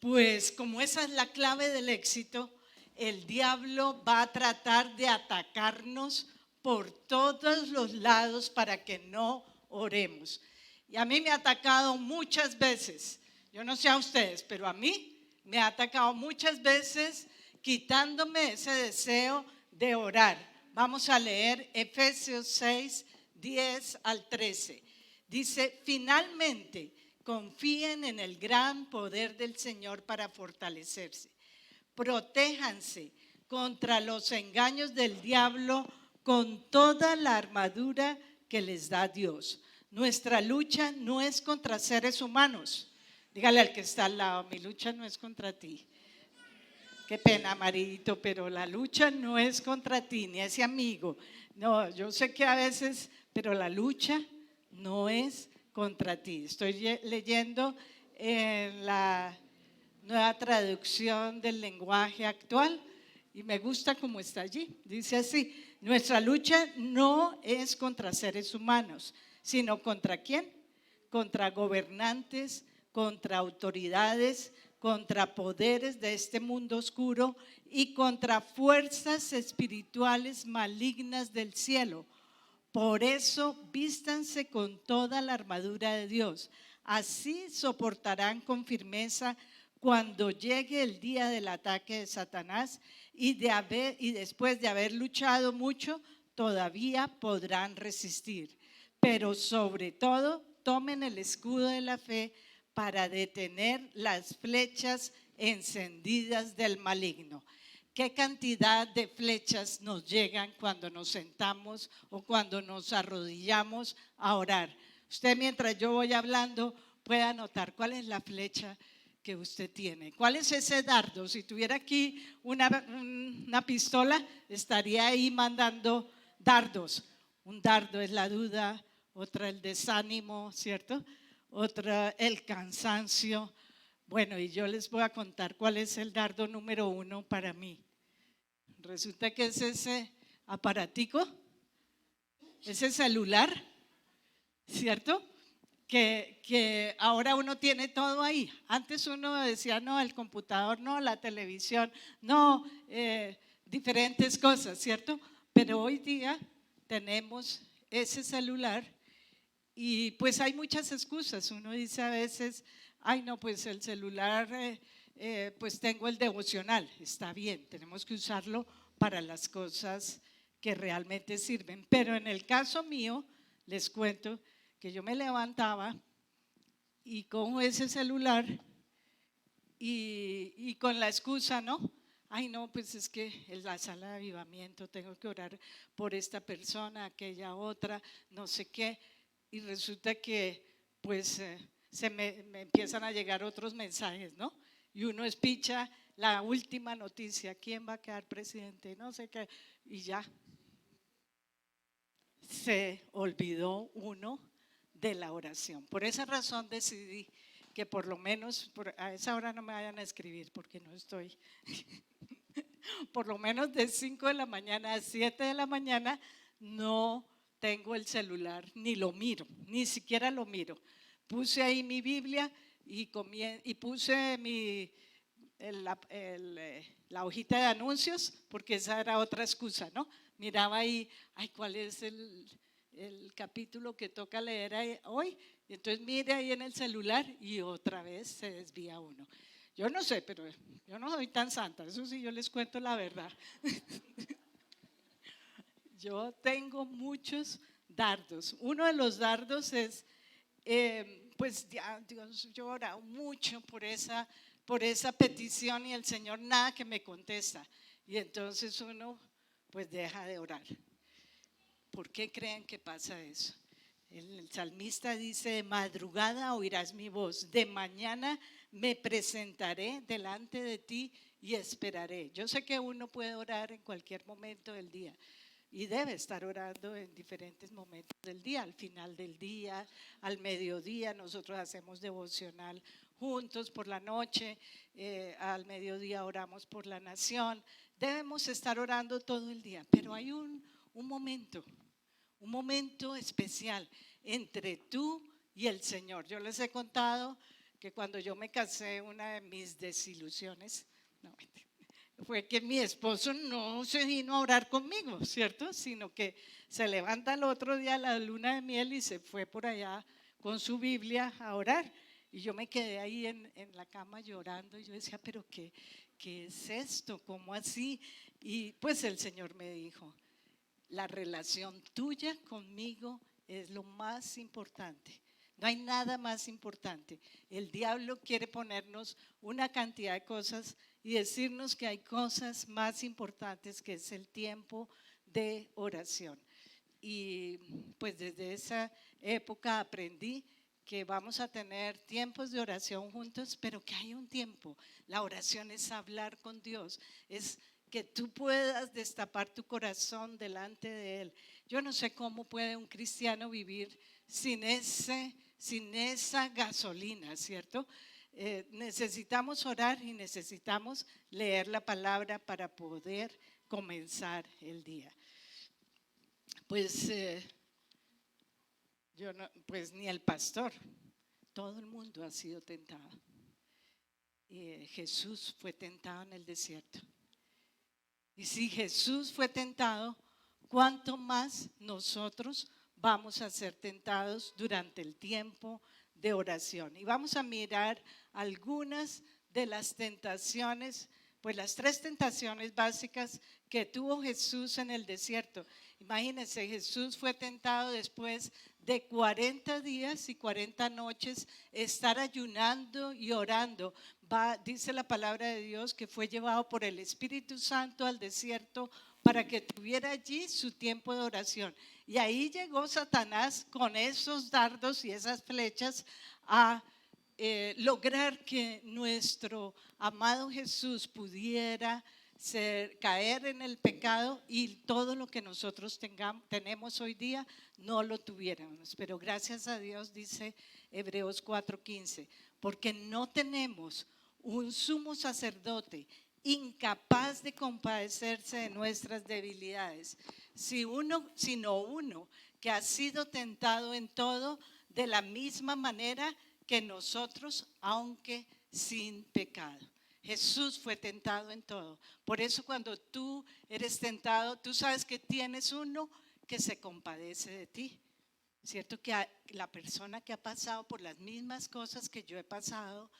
Pues como esa es la clave del éxito, el diablo va a tratar de atacarnos por todos los lados para que no oremos. Y a mí me ha atacado muchas veces. Yo no sé a ustedes, pero a mí me ha atacado muchas veces quitándome ese deseo de orar. Vamos a leer Efesios 6, 10 al 13. Dice, finalmente, confíen en el gran poder del Señor para fortalecerse. Protéjanse contra los engaños del diablo con toda la armadura que les da Dios. Nuestra lucha no es contra seres humanos. Dígale al que está al lado, mi lucha no es contra ti. Qué pena, Marito, pero la lucha no es contra ti, ni ese amigo. No, yo sé que a veces, pero la lucha no es contra ti. Estoy leyendo en la nueva traducción del lenguaje actual y me gusta cómo está allí. Dice así, nuestra lucha no es contra seres humanos, sino ¿contra quién? Contra gobernantes, contra autoridades, contra poderes de este mundo oscuro y contra fuerzas espirituales malignas del cielo. Por eso vístanse con toda la armadura de Dios. Así soportarán con firmeza cuando llegue el día del ataque de Satanás y después de haber luchado mucho, todavía podrán resistir. Pero sobre todo, tomen el escudo de la fe para detener las flechas encendidas del maligno. ¿Qué cantidad de flechas nos llegan cuando nos sentamos o cuando nos arrodillamos a orar? Usted, mientras yo voy hablando, puede anotar cuál es la flecha que usted tiene. ¿Cuál es ese dardo? Si tuviera aquí una pistola, estaría ahí mandando dardos. Un dardo es la duda, otra el desánimo, ¿cierto? Otra el cansancio. Bueno, y yo les voy a contar cuál es el dardo número 1 para mí. Resulta que es ese aparatico, ese celular, ¿cierto? Que ahora uno tiene todo ahí. Antes uno decía, no, el computador, no, la televisión, no, diferentes cosas, ¿cierto? Pero hoy día tenemos ese celular y pues hay muchas excusas. Uno dice a veces, ay no, pues el celular, pues tengo el devocional. Está bien, tenemos que usarlo para las cosas que realmente sirven. Pero en el caso mío, les cuento que yo me levantaba y cojo ese celular y con la excusa, ¿no? Ay no, pues es que en la sala de avivamiento tengo que orar por esta persona, aquella otra, no sé qué. Y resulta que pues me empiezan a llegar otros mensajes, ¿no? Y uno espicha la última noticia, ¿quién va a quedar presidente? No sé qué, y ya se olvidó uno de la oración. Por esa razón decidí que por lo menos a esa hora no me vayan a escribir porque no estoy. Por lo menos de 5 de la mañana a 7 de la mañana no tengo el celular, ni lo miro, ni siquiera lo miro. Puse ahí mi Biblia y puse la hojita de anuncios, porque esa era otra excusa, ¿no? Miraba ahí, ay, ¿cuál es el capítulo que toca leer hoy? Y entonces mire ahí en el celular y otra vez se desvía uno. Yo no sé, pero yo no soy tan santa, eso sí, yo les cuento la verdad. Yo tengo muchos dardos. Uno de los dardos es, pues ya, Dios, yo he orado mucho por esa petición y el Señor nada que me contesta. Y entonces uno pues deja de orar. ¿Por qué creen que pasa eso? El salmista dice, de madrugada oirás mi voz, de mañana me presentaré delante de ti y esperaré. Yo sé que uno puede orar en cualquier momento del día y debe estar orando en diferentes momentos del día, al final del día, al mediodía. Nosotros hacemos devocional juntos por la noche, al mediodía oramos por la nación. Debemos estar orando todo el día, pero hay un momento especial entre tú y el Señor. Yo les he contado que cuando yo me casé, una de mis desilusiones no, fue que mi esposo no se vino a orar conmigo, ¿cierto? Sino que se levanta el otro día a la luna de miel y se fue por allá con su Biblia a orar. Y yo me quedé ahí en la cama llorando y yo decía, pero ¿qué es esto? ¿Cómo así? Y pues el Señor me dijo, la relación tuya conmigo es lo más importante. No hay nada más importante. El diablo quiere ponernos una cantidad de cosas y decirnos que hay cosas más importantes, que es el tiempo de oración. Y pues desde esa época aprendí que vamos a tener tiempos de oración juntos, pero que hay un tiempo. La oración es hablar con Dios, es que tú puedas destapar tu corazón delante de Él. Yo no sé cómo puede un cristiano vivir sin esa gasolina, ¿cierto? Necesitamos orar y necesitamos leer la palabra para poder comenzar el día. Pues yo no, pues ni el pastor, todo el mundo ha sido tentado. Jesús fue tentado en el desierto. Y si Jesús fue tentado, ¿cuánto más nosotros vamos a ser tentados durante el tiempo de oración? Y vamos a mirar algunas de las tentaciones, pues las 3 tentaciones básicas que tuvo Jesús en el desierto. Imagínense, Jesús fue tentado después de 40 días y 40 noches estar ayunando y orando. Dice la palabra de Dios que fue llevado por el Espíritu Santo al desierto para que tuviera allí su tiempo de oración. Y ahí llegó Satanás con esos dardos y esas flechas a lograr que nuestro amado Jesús pudiera caer en el pecado y todo lo que nosotros tenemos hoy día no lo tuviéramos. Pero gracias a Dios, dice Hebreos 4:15, porque no tenemos un sumo sacerdote incapaz de compadecerse de nuestras debilidades, sino uno que ha sido tentado en todo de la misma manera que nosotros, aunque sin pecado. Jesús fue tentado en todo. Por eso cuando tú eres tentado, tú sabes que tienes uno que se compadece de ti. ¿Cierto? Que la persona que ha pasado por las mismas cosas que yo he pasado,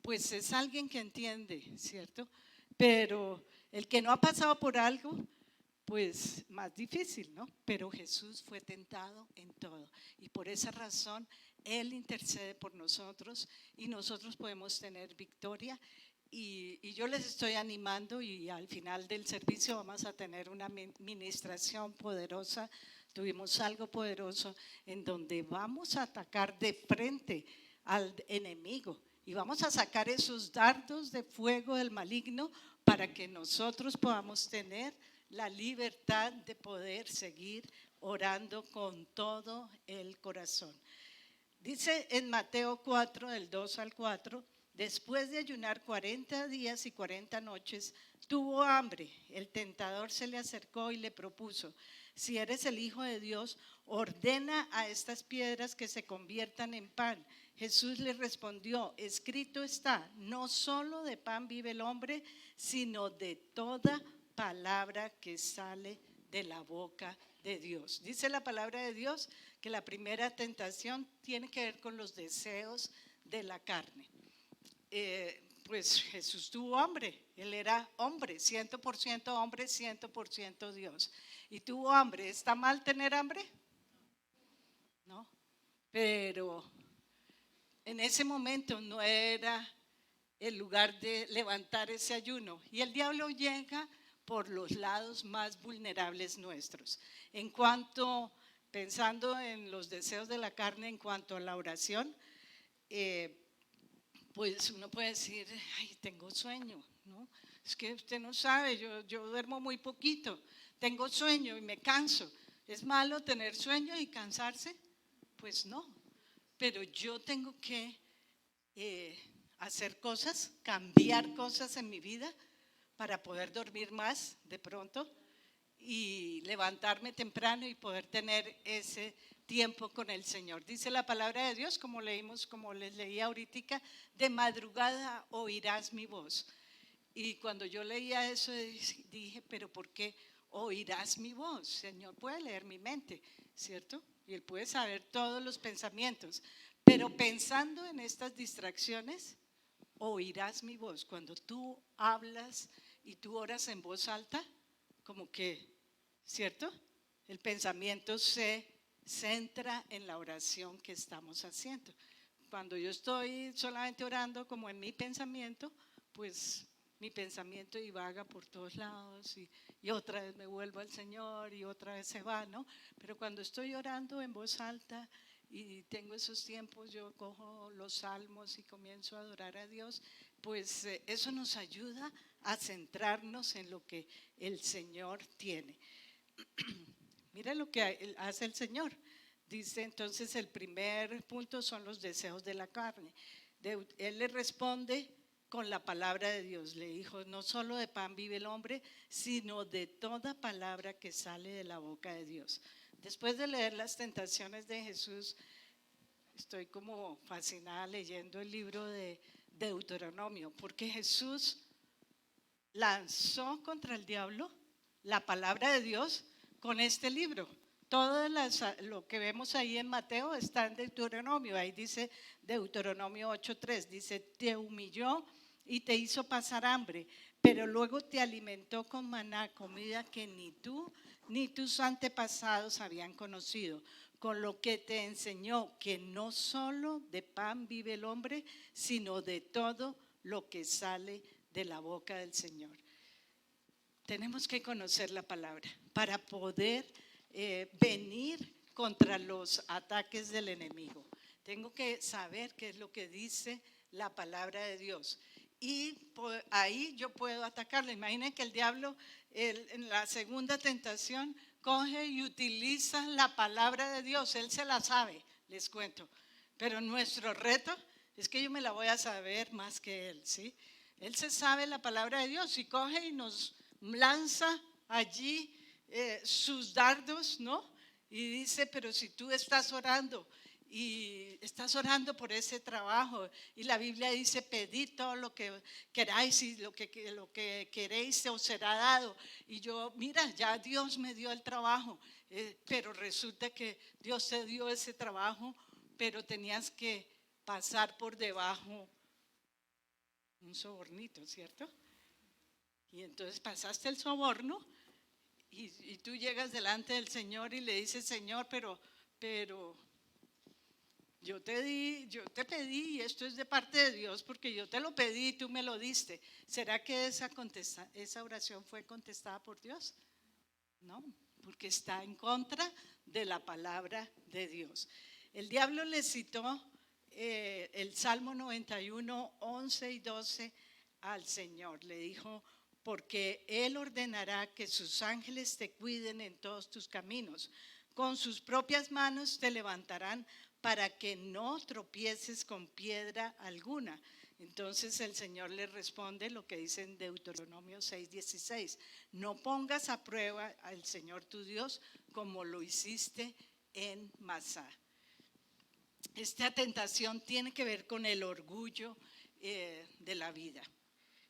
pues es alguien que entiende, ¿cierto? Pero el que no ha pasado por algo, pues más difícil, ¿no? Pero Jesús fue tentado en todo. Y por esa razón, Él intercede por nosotros y nosotros podemos tener victoria. Y yo les estoy animando y al final del servicio vamos a tener una ministración poderosa. Tuvimos algo poderoso en donde vamos a atacar de frente al enemigo y vamos a sacar esos dardos de fuego del maligno para que nosotros podamos tener la libertad de poder seguir orando con todo el corazón. Dice en Mateo 4, del 2 al 4, después de ayunar 40 días y 40 noches, tuvo hambre. El tentador se le acercó y le propuso, si eres el Hijo de Dios, ordena a estas piedras que se conviertan en pan. Jesús le respondió, escrito está, no solo de pan vive el hombre, sino de toda palabra que sale de la boca de Dios. Dice la palabra de Dios que la primera tentación tiene que ver con los deseos de la carne. Pues Jesús tuvo hambre, Él era hombre, 100% hombre, 100% Dios. Y tuvo hambre. ¿Está mal tener hambre? No, pero en ese momento no era el lugar de levantar ese ayuno. Y el diablo llega por los lados más vulnerables nuestros. En cuanto, pensando en los deseos de la carne, en cuanto a la oración, pues uno puede decir, ay, tengo sueño, ¿no? Es que usted no sabe, yo duermo muy poquito, tengo sueño y me canso. ¿Es malo tener sueño y cansarse? Pues no, pero yo tengo que hacer cosas, cambiar cosas en mi vida para poder dormir más de pronto y levantarme temprano y poder tener ese tiempo con el Señor. Dice la palabra de Dios, como leímos, como les leía ahorita, de madrugada oirás mi voz. Y cuando yo leía eso dije, pero ¿por qué oirás mi voz? Señor puede leer mi mente, ¿cierto? Y Él puede saber todos los pensamientos. Pero pensando en estas distracciones, oirás mi voz. Cuando tú hablas y tú oras en voz alta, como que, ¿cierto? El pensamiento se centra en la oración que estamos haciendo. Cuando yo estoy solamente orando como en mi pensamiento, pues mi pensamiento divaga por todos lados y otra vez me vuelvo al Señor y otra vez se va, ¿no? Pero cuando estoy orando en voz alta y tengo esos tiempos, yo cojo los salmos y comienzo a adorar a Dios, pues eso nos ayuda a centrarnos en lo que el Señor tiene. Mira lo que hace el Señor. Dice entonces el primer punto son los deseos de la carne. Él le responde con la palabra de Dios. Le dijo, no solo de pan vive el hombre, sino de toda palabra que sale de la boca de Dios. Después de leer las tentaciones de Jesús, estoy como fascinada leyendo el libro de Deuteronomio, porque Jesús lanzó contra el diablo la palabra de Dios con este libro. Todo lo que vemos ahí en Mateo está en Deuteronomio. Ahí dice Deuteronomio 8:3, dice, te humilló y te hizo pasar hambre, pero luego te alimentó con maná, comida que ni tú ni tus antepasados habían conocido, con lo que te enseñó que no solo de pan vive el hombre, sino de todo lo que sale de la boca del Señor. Tenemos que conocer la palabra para poder venir contra los ataques del enemigo. Tengo que saber qué es lo que dice la palabra de Dios. Y ahí yo puedo atacarlo. Imaginen que el diablo en la segunda tentación coge y utiliza la palabra de Dios. Él se la sabe, les cuento. Pero nuestro reto es que yo me la voy a saber más que él, ¿sí? Él se sabe la palabra de Dios y coge y nos lanza allí sus dardos, ¿no? Y dice, pero si tú estás orando y estás orando por ese trabajo y la Biblia dice, pedid todo lo que queráis y lo que queréis os será dado. Y yo, mira, ya Dios me dio el trabajo, pero resulta que Dios te dio ese trabajo, pero tenías que pasar por debajo un sobornito, ¿cierto? Y entonces pasaste el soborno y tú llegas delante del Señor y le dices, Señor, pero yo te pedí y esto es de parte de Dios porque yo te lo pedí y tú me lo diste. ¿Será que esa oración fue contestada por Dios? No, porque está en contra de la palabra de Dios. El diablo le citó el Salmo 91, 11 y 12 al Señor. Le dijo, porque Él ordenará que sus ángeles te cuiden en todos tus caminos. Con sus propias manos te levantarán para que no tropieces con piedra alguna. Entonces el Señor le responde lo que dice en Deuteronomio 6:16. No pongas a prueba al Señor tu Dios como lo hiciste en Masá. Esta tentación tiene que ver con el orgullo de la vida.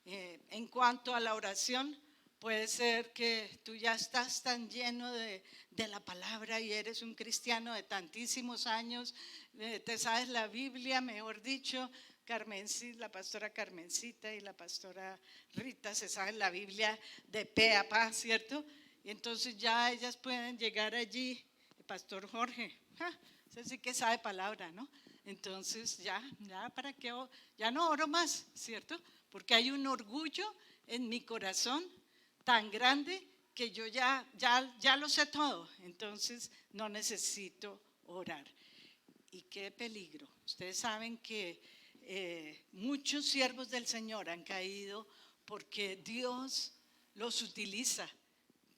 En cuanto a la oración, puede ser que tú ya estás tan lleno de la palabra y eres un cristiano de tantísimos años, te sabes la Biblia, mejor dicho, la pastora Carmencita y la pastora Rita se saben la Biblia de pe a pa, ¿cierto? Y entonces ya ellas pueden llegar allí, el pastor Jorge, ese sí que sabe palabra, ¿no? Entonces ya para qué, ya no oro más, ¿cierto? Porque hay un orgullo en mi corazón tan grande que yo ya lo sé todo, entonces no necesito orar. Y qué peligro. Ustedes saben que muchos siervos del Señor han caído porque Dios los utiliza.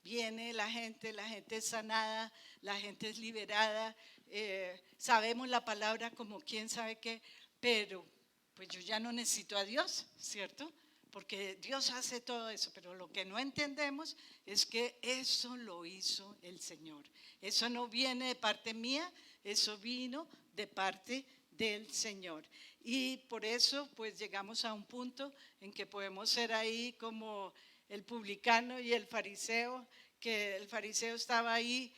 Viene la gente es sanada, la gente es liberada, sabemos la palabra como quién sabe qué, pero pues yo ya no necesito a Dios, ¿cierto? Porque Dios hace todo eso, pero lo que no entendemos es que eso lo hizo el Señor. Eso no viene de parte mía, eso vino de parte del Señor. Y por eso pues llegamos a un punto en que podemos ser ahí como el publicano y el fariseo, que el fariseo estaba ahí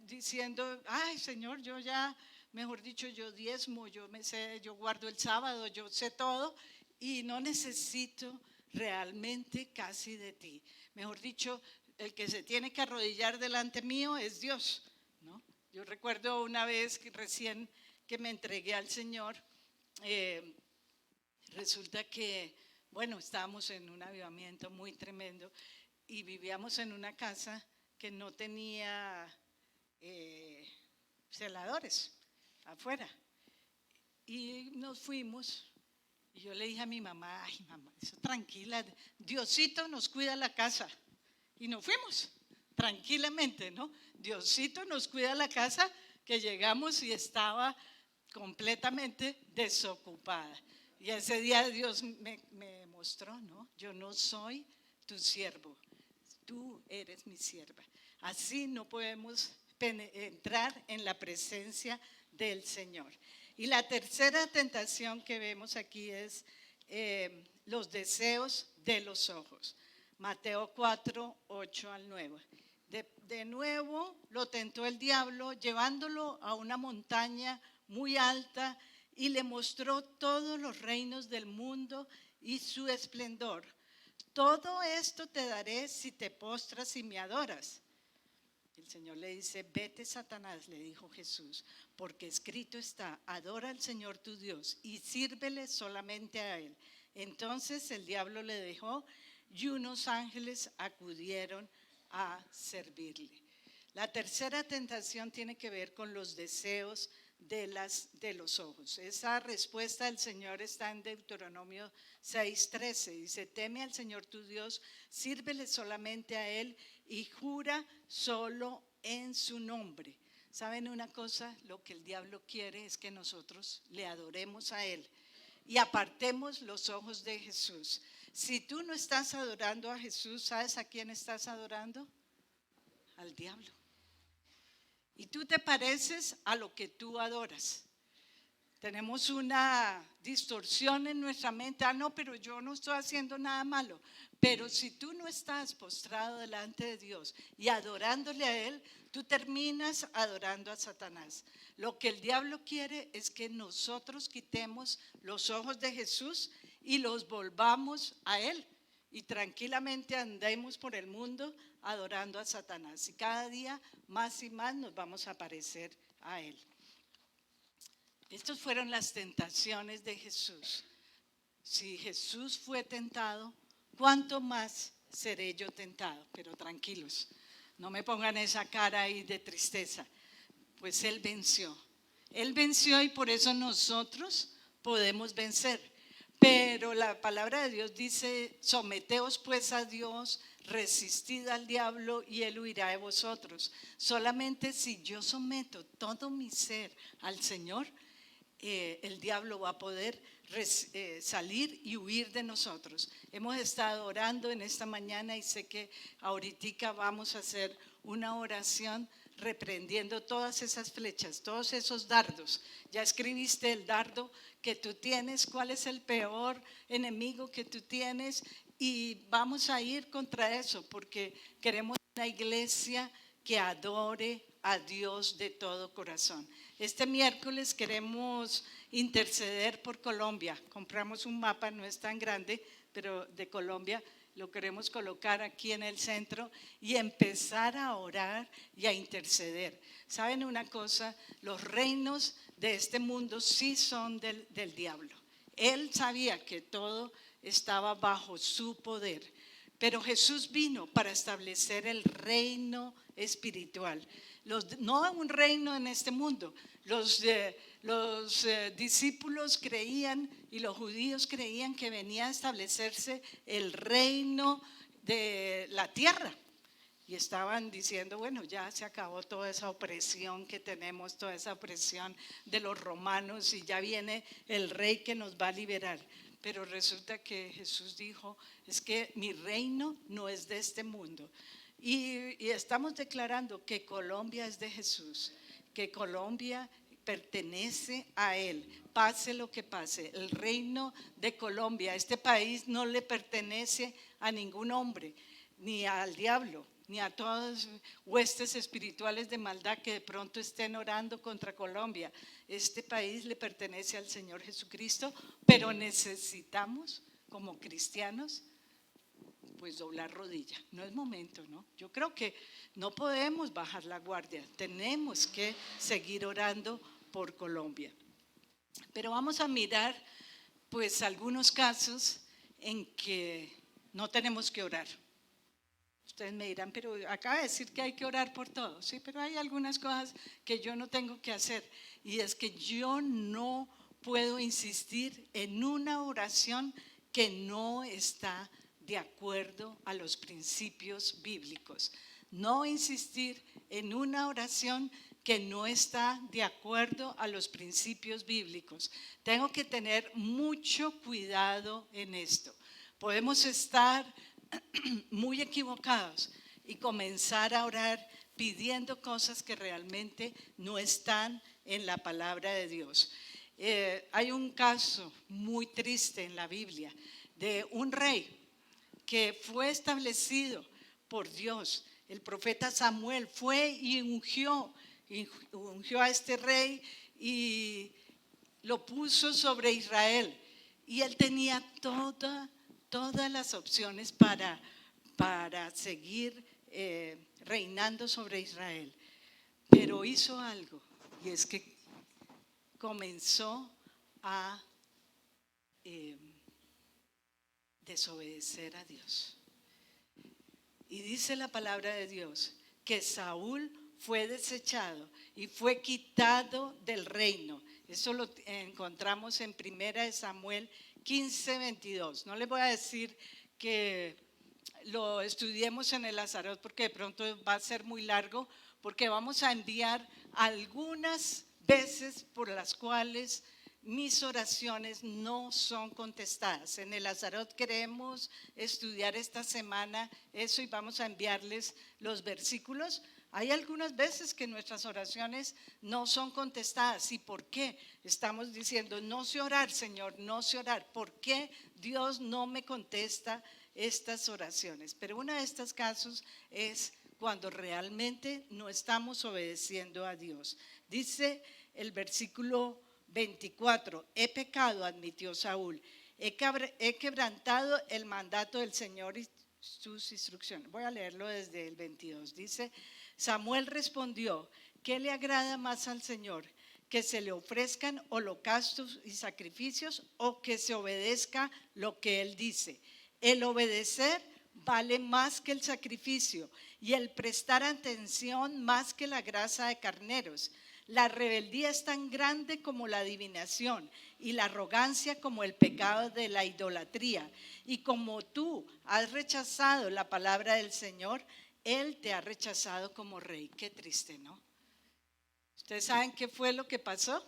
diciendo, ay Señor, yo ya, mejor dicho, yo diezmo, yo me sé, yo guardo el sábado, yo sé todo y no necesito realmente casi de ti. Mejor dicho, el que se tiene que arrodillar delante mío es Dios, ¿no? Yo recuerdo una vez que recién que me entregué al Señor, eh, resulta que, bueno, estábamos en un avivamiento muy tremendo y vivíamos en una casa que no tenía celadores afuera. Y nos fuimos y yo le dije a mi mamá, ay mamá, eso tranquila, Diosito nos cuida la casa. Y nos fuimos tranquilamente, ¿no? Diosito nos cuida la casa, que llegamos y estaba completamente desocupada. Y ese día Dios me mostró, ¿no? Yo no soy tu siervo, tú eres mi sierva. Así no podemos entrar en la presencia del Señor. Y la tercera tentación que vemos aquí es los deseos de los ojos. Mateo 4, 8 al 9. De nuevo lo tentó el diablo llevándolo a una montaña muy alta y le mostró todos los reinos del mundo y su esplendor. Todo esto te daré si te postras y me adoras. El Señor le dice, vete Satanás, le dijo Jesús, porque escrito está, adora al Señor tu Dios y sírvele solamente a Él. Entonces el diablo le dejó y unos ángeles acudieron a servirle. La tercera tentación tiene que ver con los deseos de los ojos. Esa respuesta del Señor está en Deuteronomio 6:13. Dice, teme al Señor tu Dios, sírvele solamente a Él y jura solo en su nombre. ¿Saben una cosa? Lo que el diablo quiere es que nosotros le adoremos a Él y apartemos los ojos de Jesús. Si tú no estás adorando a Jesús, ¿sabes a quién estás adorando? Al diablo. Y tú te pareces a lo que tú adoras. Tenemos una distorsión en nuestra mente. Ah, no, pero yo no estoy haciendo nada malo. Pero si tú no estás postrado delante de Dios y adorándole a Él, tú terminas adorando a Satanás. Lo que el diablo quiere es que nosotros quitemos los ojos de Jesús y los volvamos a Él. Y tranquilamente andemos por el mundo adorando a Satanás. Y cada día más y más nos vamos a parecer a Él. Estas fueron las tentaciones de Jesús. Si Jesús fue tentado, ¿cuánto más seré yo tentado? Pero tranquilos, no me pongan esa cara ahí de tristeza. Pues Él venció. Él venció y por eso nosotros podemos vencer. Pero la palabra de Dios dice, someteos pues a Dios, resistid al diablo y Él huirá de vosotros. Solamente si yo someto todo mi ser al Señor, el diablo va a poder salir y huir de nosotros. Hemos estado orando en esta mañana y sé que ahorita vamos a hacer una oración reprendiendo todas esas flechas, todos esos dardos. Ya escribiste el dardo que tú tienes, cuál es el peor enemigo que tú tienes y vamos a ir contra eso porque queremos una iglesia que adore a Dios de todo corazón. Este miércoles queremos interceder por Colombia. Compramos un mapa, no es tan grande, pero de Colombia lo queremos colocar aquí en el centro y empezar a orar y a interceder. ¿Saben una cosa? Los reinos de este mundo sí son del diablo. Él sabía que todo estaba bajo su poder. Pero Jesús vino para establecer el reino espiritual. No un reino en este mundo. Los discípulos creían y los judíos creían que venía a establecerse el reino de la tierra. Y estaban diciendo, bueno, ya se acabó toda esa opresión que tenemos, toda esa opresión de los romanos y ya viene el rey que nos va a liberar. Pero resulta que Jesús dijo, es que mi reino no es de este mundo. Y estamos declarando que Colombia es de Jesús, que Colombia pertenece a Él, pase lo que pase. El reino de Colombia, este país no le pertenece a ningún hombre, ni al diablo, ni a todas huestes espirituales de maldad que de pronto estén orando contra Colombia. Este país le pertenece al Señor Jesucristo, pero necesitamos, como cristianos, pues doblar rodilla. No es momento, ¿no? Yo creo que no podemos bajar la guardia, tenemos que seguir orando por Colombia. Pero vamos a mirar pues algunos casos en que no tenemos que orar. Ustedes me dirán, pero acaba de decir que hay que orar por todo. Sí, pero hay algunas cosas que yo no tengo que hacer. Y es que yo no puedo insistir en una oración que no está de acuerdo a los principios bíblicos. No insistir en una oración que no está de acuerdo a los principios bíblicos. Tengo que tener mucho cuidado en esto. Podemos estar muy equivocados y comenzar a orar pidiendo cosas que realmente no están en la palabra de Dios. Hay un caso muy triste en la Biblia de un rey que fue establecido por Dios. El profeta Samuel fue y ungió a este rey y lo puso sobre Israel. Y él tenía todas las opciones para seguir reinando sobre Israel. Pero hizo algo, y es que comenzó a desobedecer a Dios. Y dice la palabra de Dios que Saúl fue desechado y fue quitado del reino. Eso lo encontramos en 1 Samuel 15:22. No les voy a decir que lo estudiemos en el Azaroth porque de pronto va a ser muy largo, porque vamos a enviar algunas veces por las cuales mis oraciones no son contestadas. En el Azaroth queremos estudiar esta semana eso y vamos a enviarles los versículos. Hay algunas veces que nuestras oraciones no son contestadas. ¿Y por qué? Estamos diciendo, no sé orar, Señor, no sé orar. ¿Por qué Dios no me contesta estas oraciones? Pero uno de estos casos es cuando realmente no estamos obedeciendo a Dios. Dice el versículo 24, he pecado, admitió Saúl, he quebrantado el mandato del Señor y sus instrucciones. Voy a leerlo desde el 22. Dice, Samuel respondió, ¿qué le agrada más al Señor? ¿Que se le ofrezcan holocaustos y sacrificios o que se obedezca lo que Él dice? El obedecer vale más que el sacrificio y el prestar atención más que la grasa de carneros. La rebeldía es tan grande como la adivinación y la arrogancia como el pecado de la idolatría. Y como tú has rechazado la palabra del Señor, Él te ha rechazado como rey. Qué triste, ¿no? ¿Ustedes saben qué fue lo que pasó?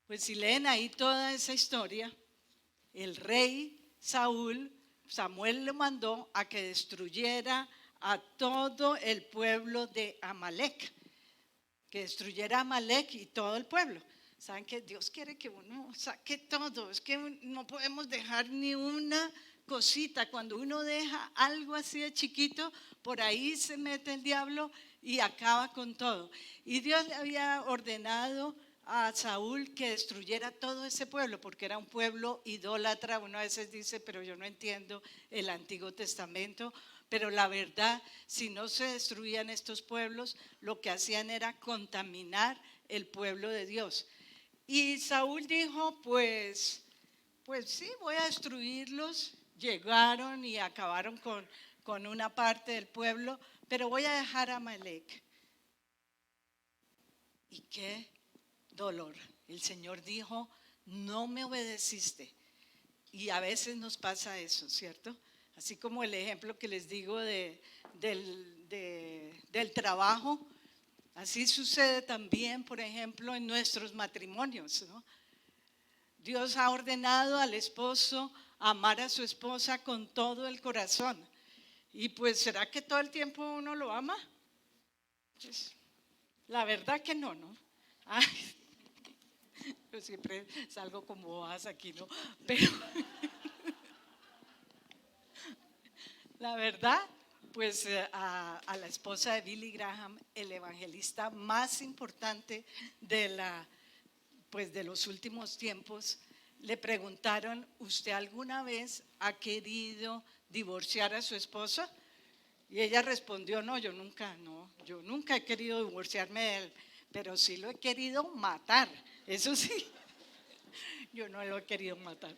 Pues si leen ahí toda esa historia, el rey Samuel le mandó a que destruyera a todo el pueblo de Amalek. Que destruyera a Amalek y todo el pueblo. Saben que Dios quiere que uno saque todo, es que no podemos dejar ni una cosita. Cuando uno deja algo así de chiquito, por ahí se mete el diablo y acaba con todo. Y Dios le había ordenado a Saúl que destruyera todo ese pueblo, porque era un pueblo idólatra. Uno a veces dice, pero yo no entiendo el Antiguo Testamento. Pero la verdad, si no se destruían estos pueblos, lo que hacían era contaminar el pueblo de Dios. Y Saúl dijo, pues sí, voy a destruirlos. Llegaron y acabaron con una parte del pueblo, pero voy a dejar a Amalek. Y qué dolor. El Señor dijo, no me obedeciste. Y a veces nos pasa eso, ¿cierto? Así como el ejemplo que les digo del trabajo, así sucede también, por ejemplo, en nuestros matrimonios, ¿no? Dios ha ordenado al esposo amar a su esposa con todo el corazón. Y pues, ¿será que todo el tiempo uno lo ama? Pues, La verdad que no, ¿no? Ay, yo siempre salgo como boas aquí, ¿no? Pero la verdad, pues a la esposa de Billy Graham, el evangelista más importante de pues de los últimos tiempos, le preguntaron: ¿usted alguna vez ha querido divorciar a su esposa? Y ella respondió: no, yo nunca he querido divorciarme de él, pero sí lo he querido matar. Eso sí, yo no lo he querido matar.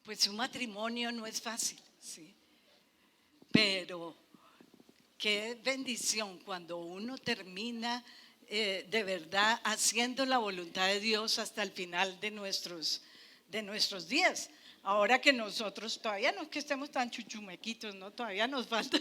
Pues un matrimonio no es fácil, ¿sí? Pero qué bendición cuando uno termina de verdad haciendo la voluntad de Dios hasta el final de nuestros días. Ahora que nosotros todavía no es que estemos tan chuchumequitos, ¿no? Todavía nos faltan.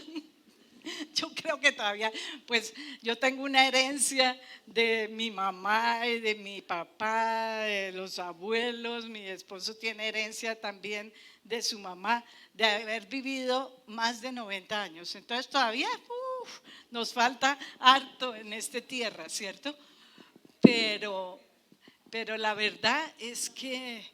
Yo creo que todavía, pues yo tengo una herencia de mi mamá y de mi papá, de los abuelos, mi esposo tiene herencia también de su mamá, de haber vivido más de 90 años. Entonces todavía nos falta harto en esta tierra, ¿cierto? Pero, pero la verdad es que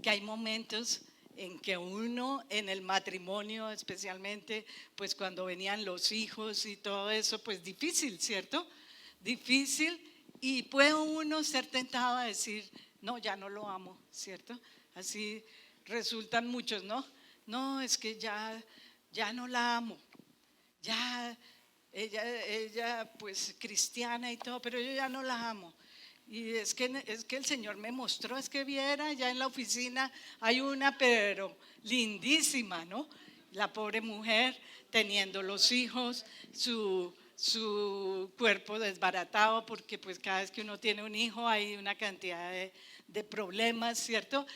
hay momentos en que uno en el matrimonio especialmente, pues cuando venían los hijos y todo eso, pues difícil, ¿cierto? Difícil, y puede uno ser tentado a decir: no, ya no lo amo, ¿cierto? Así resultan muchos, ¿no? No, es que ya no la amo, ya ella pues cristiana y todo, pero yo ya no la amo. Y es que el Señor me mostró, es que viera, ya en la oficina hay una, pero lindísima, ¿no? La pobre mujer teniendo los hijos, su cuerpo desbaratado, porque pues cada vez que uno tiene un hijo hay una cantidad de problemas, ¿cierto?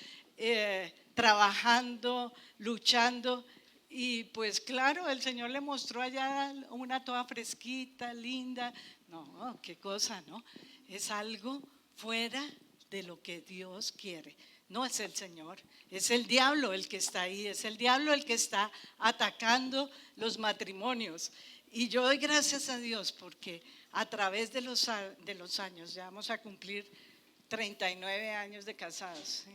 Trabajando, luchando. Y pues claro, el Señor le mostró allá una toda fresquita, linda. No, qué cosa, ¿no? Es algo fuera de lo que Dios quiere. No es el Señor, es el diablo el que está ahí, es el diablo el que está atacando los matrimonios. Y yo doy gracias a Dios porque a través de los años, ya vamos a cumplir 39 años de casados, ¿sí?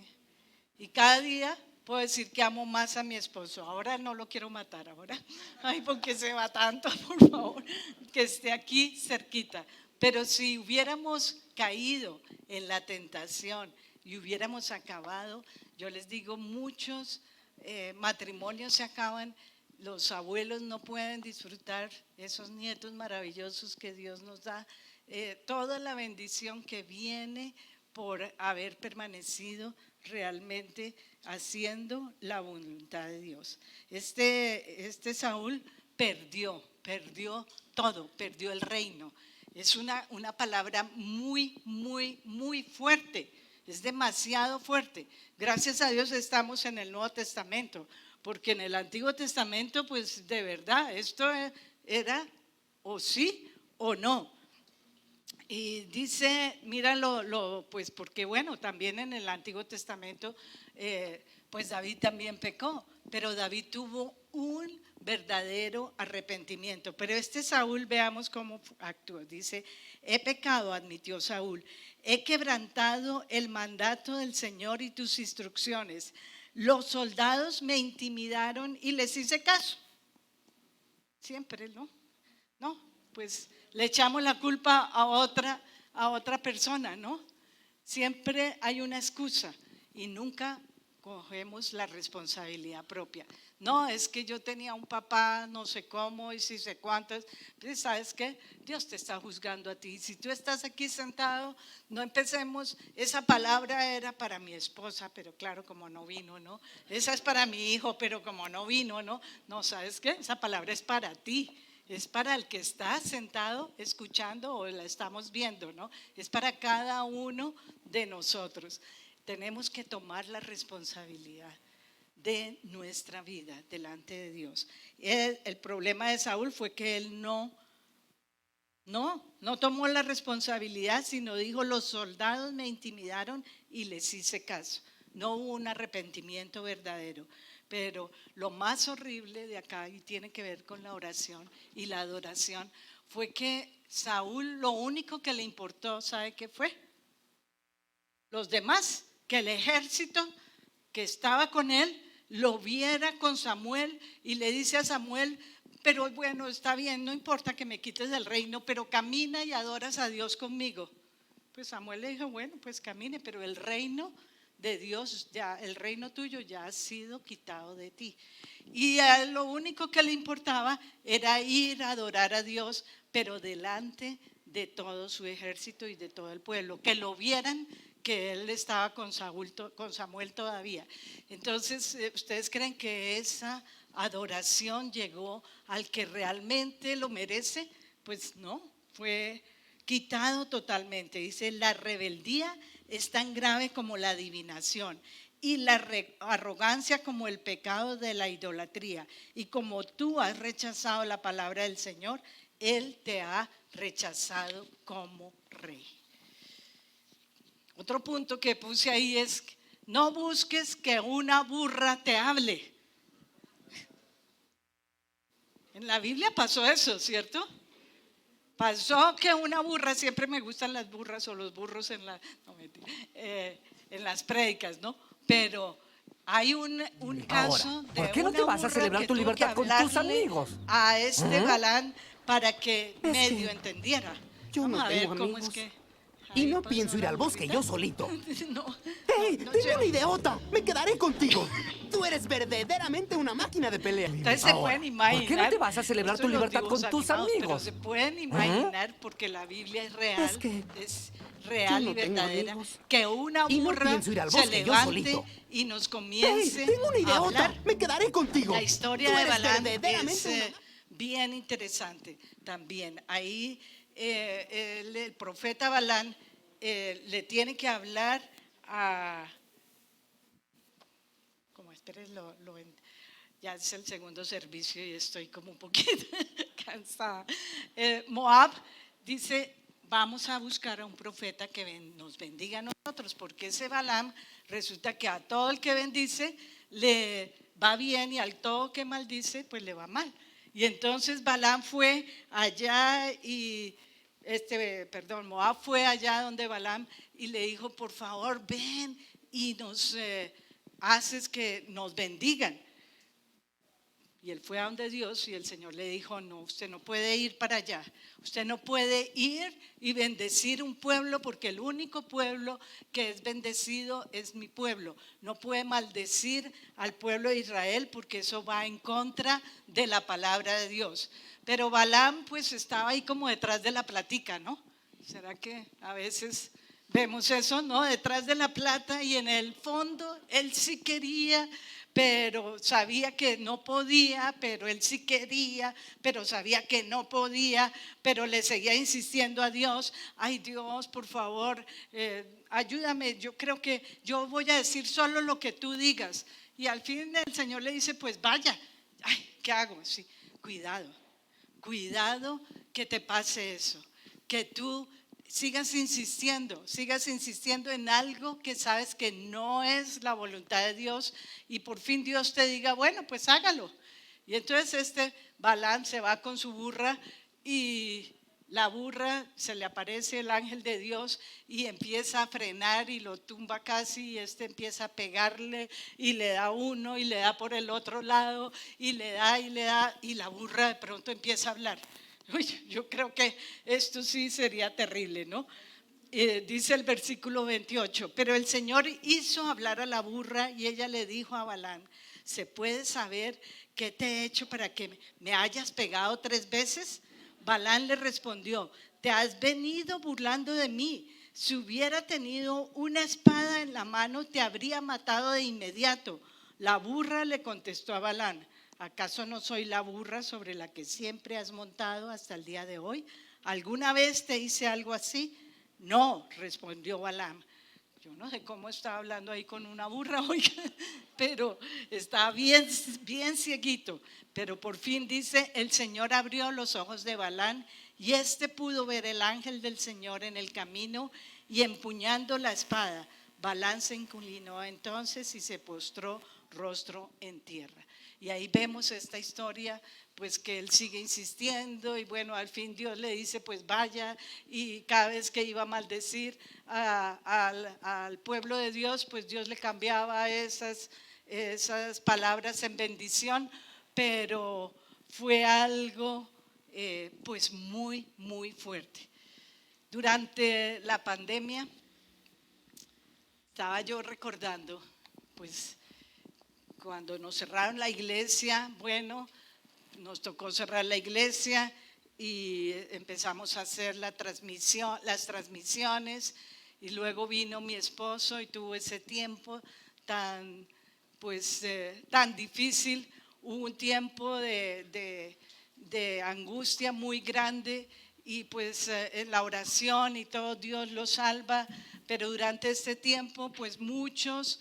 Y cada día puedo decir que amo más a mi esposo. Ahora no lo quiero matar, ahora. Ay, porque se va tanto, por favor, que esté aquí cerquita. Pero si hubiéramos caído en la tentación y hubiéramos acabado, yo les digo, muchos matrimonios se acaban, los abuelos no pueden disfrutar esos nietos maravillosos que Dios nos da, toda la bendición que viene por haber permanecido realmente haciendo la voluntad de Dios. Este Saúl perdió todo, perdió el reino. Es una palabra muy, muy, muy fuerte, es demasiado fuerte. Gracias a Dios estamos en el Nuevo Testamento, porque en el Antiguo Testamento, pues de verdad, esto era o sí o no. Y dice, míralo, pues porque bueno, también en el Antiguo Testamento, pues David también pecó, pero David tuvo un verdadero arrepentimiento. Pero este Saúl, veamos cómo actuó. Dice: he pecado, admitió Saúl, he quebrantado el mandato del Señor y tus instrucciones. Los soldados me intimidaron y les hice caso. Siempre, ¿no? No, pues le echamos la culpa a otra persona, ¿no? Siempre hay una excusa y nunca cogemos la responsabilidad propia. No, es que yo tenía un papá, no sé cómo y si sé cuántas. Pues, ¿sabes qué? Dios te está juzgando a ti. Si tú estás aquí sentado, no empecemos. Esa palabra era para mi esposa, pero claro, como no vino, ¿no? Esa es para mi hijo, pero como no vino, ¿no? No, ¿sabes qué? Esa palabra es para ti. Es para el que está sentado escuchando o la estamos viendo, ¿no? Es para cada uno de nosotros. Tenemos que tomar la responsabilidad de nuestra vida delante de Dios. El problema de Saúl fue que él no tomó la responsabilidad, sino dijo: los soldados me intimidaron y les hice caso. No hubo un arrepentimiento verdadero. Pero lo más horrible de acá, y tiene que ver con la oración y la adoración, fue que Saúl lo único que le importó, ¿sabe qué fue? Los demás, que el ejército que estaba con él lo viera con Samuel y le dice a Samuel, pero bueno, está bien, no importa que me quites el reino, pero camina y adoras a Dios conmigo. Pues Samuel le dijo, bueno, pues camine, pero el reino de Dios, ya el reino tuyo ya ha sido quitado de ti. Y a él lo único que le importaba era ir a adorar a Dios, pero delante de todo su ejército y de todo el pueblo, que lo vieran que él estaba con Samuel todavía. Entonces, ¿ustedes creen que esa adoración llegó al que realmente lo merece? Pues no, fue quitado totalmente. Dice, la rebeldía es tan grave como la adivinación y la arrogancia como el pecado de la idolatría. Y como tú has rechazado la palabra del Señor, Él te ha rechazado como rey. Otro punto que puse ahí es, no busques que una burra te hable. En la Biblia pasó eso, ¿cierto? Pasó que una burra, siempre me gustan las burras o los burros en las prédicas, ¿no? Pero hay un caso de ¿por qué no te vas a celebrar tu libertad con tus amigos? A Balán para que Es medio que entendiera. yo Vamos no a ver tengo cómo es amigos. que Y ahí no pasó pienso ir la al bosque burrita. yo solito. No, ¡Hey! no ¡Tengo sé. una ideota! ¡Me quedaré contigo! Tú eres verdaderamente una máquina de pelea. Entonces se pueden imaginar. ¿por qué no te vas a celebrar esto tu en los libertad dibujos con tus animados, pero amigos? se pueden imaginar, porque la Biblia es real, Es que es yo real no y tengo verdadera, amigos. que una Y no burra pienso ir al se bosque yo levante solito. y nos ¡Hey! comience ¡Tengo una a ideota! hablar. ¡Me quedaré contigo! La historia Tú de eres Balán verdaderamente es bien interesante también. Ahí el profeta Balán le tiene que hablar a, como esperes, ya es el segundo servicio y estoy como un poquito cansada. Moab dice, vamos a buscar a un profeta que nos bendiga a nosotros, porque ese Balaam resulta que a todo el que bendice le va bien y al todo que maldice pues le va mal. Y entonces Balaam fue allá y Moab fue allá donde Balaam y le dijo, por favor ven y nos haces que nos bendigan. Y él fue a donde Dios y el Señor le dijo, no, usted no puede ir para allá. Usted no puede ir y bendecir un pueblo, porque el único pueblo que es bendecido es mi pueblo. No puede maldecir al pueblo de Israel, porque eso va en contra de la palabra de Dios. Pero Balaam pues estaba ahí como detrás de la platica, ¿no? ¿Será que a veces vemos eso, no? Detrás de la plata, y en el fondo él sí quería, pero sabía que no podía, pero él sí quería, pero sabía que no podía, pero le seguía insistiendo a Dios, ay Dios, por favor, ayúdame, yo creo que yo voy a decir solo lo que tú digas. Y al fin el Señor le dice, pues vaya, ay, ¿qué hago? Sí, cuidado que te pase eso, que tú sigas insistiendo en algo que sabes que no es la voluntad de Dios, y por fin Dios te diga, bueno, pues hágalo. Y entonces Balaam se va con su burra y la burra, se le aparece el ángel de Dios y empieza a frenar y lo tumba casi, y empieza a pegarle y le da uno y le da por el otro lado y le da y la burra de pronto empieza a hablar. Uy, yo creo que esto sí sería terrible, ¿no? Dice el versículo 28, pero el Señor hizo hablar a la burra y ella le dijo a Balaam, ¿se puede saber qué te he hecho para que me hayas pegado 3 veces? Balaam le respondió, te has venido burlando de mí. Si hubiera tenido una espada en la mano, te habría matado de inmediato. La burra le contestó a Balaam, ¿acaso no soy la burra sobre la que siempre has montado hasta el día de hoy? ¿Alguna vez te hice algo así? No, respondió Balaam. Yo no sé cómo estaba hablando ahí con una burra, oiga, pero estaba bien cieguito. Pero por fin dice, el Señor abrió los ojos de Balaam y pudo ver el ángel del Señor en el camino y empuñando la espada. Balaam se inclinó entonces y se postró rostro en tierra. Y ahí vemos esta historia, pues que él sigue insistiendo y bueno, al fin Dios le dice, pues vaya, y cada vez que iba a maldecir al pueblo de Dios, pues Dios le cambiaba esas palabras en bendición, pero fue algo pues muy, muy fuerte. Durante la pandemia, estaba yo recordando, pues cuando nos cerraron la iglesia, bueno, nos tocó cerrar la iglesia y empezamos a hacer las transmisiones y luego vino mi esposo y tuvo ese tiempo tan difícil. Hubo un tiempo de angustia muy grande y pues en la oración y todo Dios lo salva, pero durante este tiempo pues muchos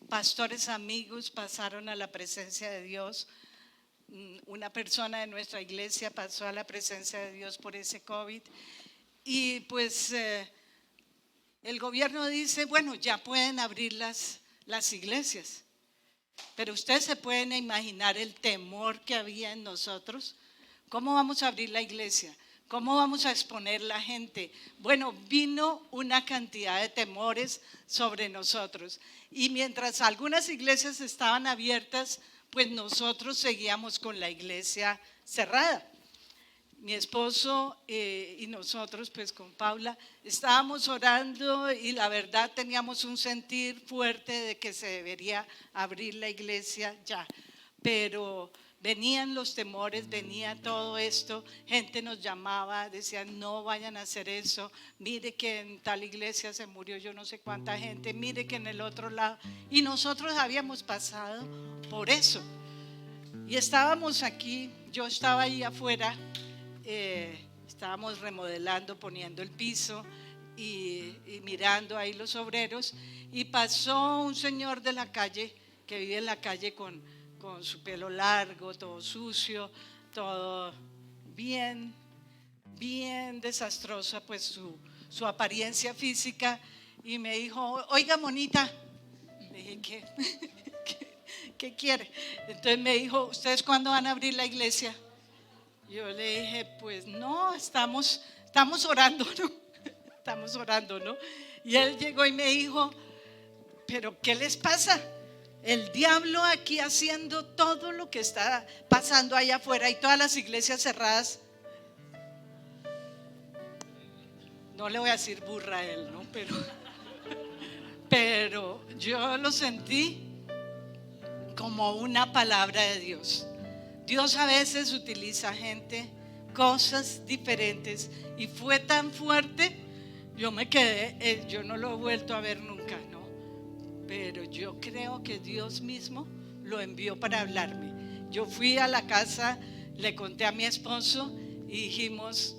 pastores amigos pasaron a la presencia de Dios. Una persona de nuestra iglesia pasó a la presencia de Dios por ese COVID y pues el gobierno dice, bueno, ya pueden abrir las iglesias, pero ustedes se pueden imaginar el temor que había en nosotros. ¿Cómo vamos a abrir la iglesia? ¿Cómo vamos a exponer la gente? Bueno, vino una cantidad de temores sobre nosotros. Y mientras algunas iglesias estaban abiertas, pues nosotros seguíamos con la iglesia cerrada. Mi esposo y nosotros, pues con Paula, estábamos orando y la verdad teníamos un sentir fuerte de que se debería abrir la iglesia ya. Pero venían los temores, venía todo esto, gente nos llamaba, decían no vayan a hacer eso, mire que en tal iglesia se murió yo no sé cuánta gente, mire que en el otro lado, y nosotros habíamos pasado por eso, y estábamos aquí, yo estaba ahí afuera, estábamos remodelando, poniendo el piso y mirando ahí los obreros, y pasó un señor de la calle, que vive en la calle con su pelo largo, todo sucio, todo bien desastrosa, pues su apariencia física, y me dijo, oiga monita, le dije, ¿qué quiere? Entonces me dijo, ¿ustedes cuándo van a abrir la iglesia? Yo le dije, pues no, estamos orando, ¿no? Estamos orando, ¿no? Y él llegó y me dijo, ¿pero qué les pasa? El diablo aquí haciendo todo lo que está pasando allá afuera y todas las iglesias cerradas. No le voy a decir burra a él, ¿no? Pero yo lo sentí como una palabra de Dios. Dios a veces utiliza gente, cosas diferentes, y fue tan fuerte, yo me quedé, yo no lo he vuelto a ver nunca, ¿no? Pero yo creo que Dios mismo lo envió para hablarme. Yo fui a la casa, le conté a mi esposo y dijimos,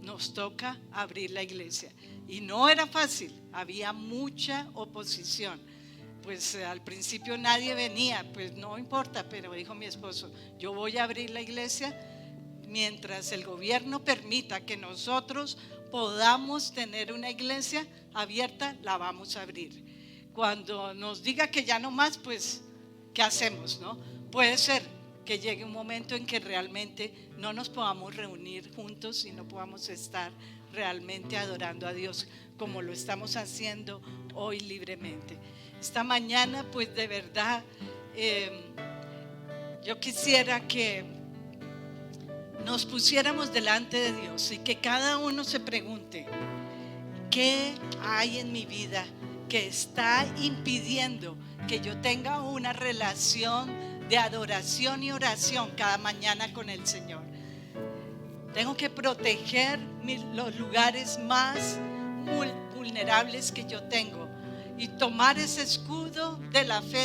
nos toca abrir la iglesia. Y no era fácil, había mucha oposición. Pues al principio nadie venía, pues no importa, pero dijo mi esposo, yo voy a abrir la iglesia mientras el gobierno permita que nosotros podamos tener una iglesia abierta, la vamos a abrir. Cuando nos diga que ya no más, pues ¿qué hacemos, no? Puede ser que llegue un momento en que realmente no nos podamos reunir juntos y no podamos estar realmente adorando a Dios como lo estamos haciendo hoy libremente. Esta mañana, pues de verdad, yo quisiera que nos pusiéramos delante de Dios y que cada uno se pregunte, ¿qué hay en mi vida que está impidiendo que yo tenga una relación de adoración y oración cada mañana con el Señor? Tengo que proteger los lugares más vulnerables que yo tengo y tomar ese escudo de la fe